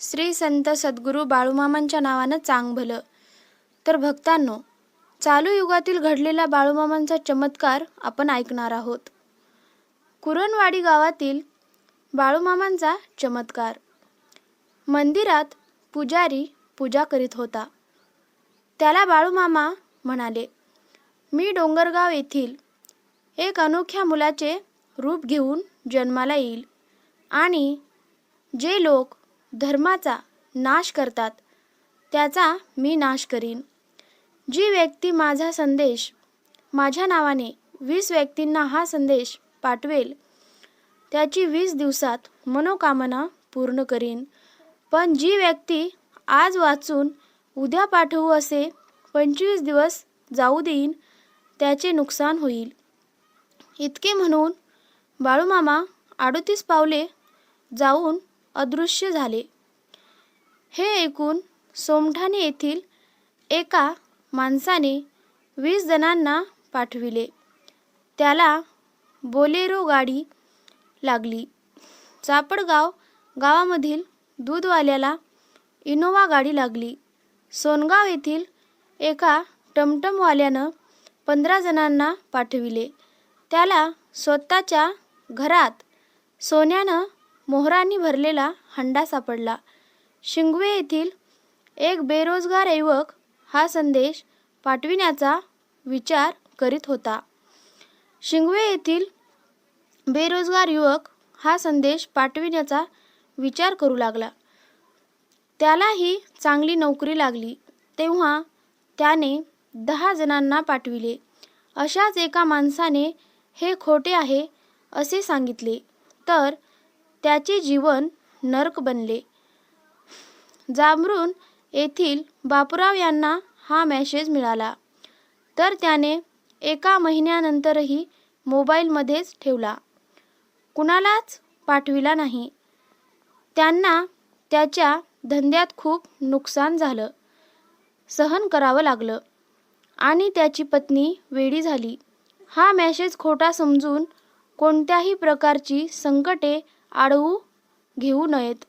श्री संत सद्गुरू बाळूमामांच्या नावानं चांग भलं. तर भक्तांनो, चालू युगातील घडलेला बाळूमामांचा चमत्कार आपण ऐकणार आहोत. कुरणवाडी गावातील बाळूमामांचा चमत्कार. मंदिरात पुजारी पूजा करीत होता. त्याला बाळूमामा म्हणाले, मी डोंगरगाव येथील एक अनोख्या मुलाचे रूप घेऊन जन्माला येईल आणि जे लोक धर्माचा नाश करतात त्याचा मी नाश करीन. जी व्यक्ती माझा संदेश माझ्या नावाने 20 व्यक्तींना हा संदेश पाठवेल त्याची 20 दिवसात मनोकामना पूर्ण करीन. पण जी व्यक्ती आज वाचून उद्या पाठवू असे 25 दिवस जाऊ देईन त्याचे नुकसान होईल. इतके म्हणून बाळूमामा 38 पावले जाऊन अदृश्य झाले. हे ऐकून सोमठाणे येथील एका माणसाने 20 जणांना पाठविले. त्याला बोलेरो गाडी लागली. चापडगाव गावामधील दूधवाल्याला इनोवा गाडी लागली. सोनगाव येथील एका टमटमवाल्यानं 15 जणांना पाठविले. त्याला स्वतःच्या घरात सोन्यानं मोहरांनी भरलेला हंडा सापडला. शिंगवे येथील एक बेरोजगार युवक हा संदेश पाठविण्याचा विचार करीत होता. शिंगवे येथील बेरोजगार युवक हा संदेश पाठविण्याचा विचार करू लागला. त्यालाही चांगली नोकरी लागली. तेव्हा त्याने 10 जणांना पाठविले. अशाच एका माणसाने हे खोटे आहे असे सांगितले तर त्याचे जीवन नरक बनले. जांभरुण येथील बापूराव यांना हा मेसेज मिळाला तर त्याने एका महिन्यानंतरही मोबाईलमध्येच ठेवला. कुणालाच पाठविला नाही. त्यांना त्याच्या धंद्यात खूप नुकसान झालं, सहन करावं लागलं आणि त्याची पत्नी वेडी झाली. हा मेसेज खोटा समजून कोणत्याही प्रकारची संकटे आढळू घेऊ नयेत.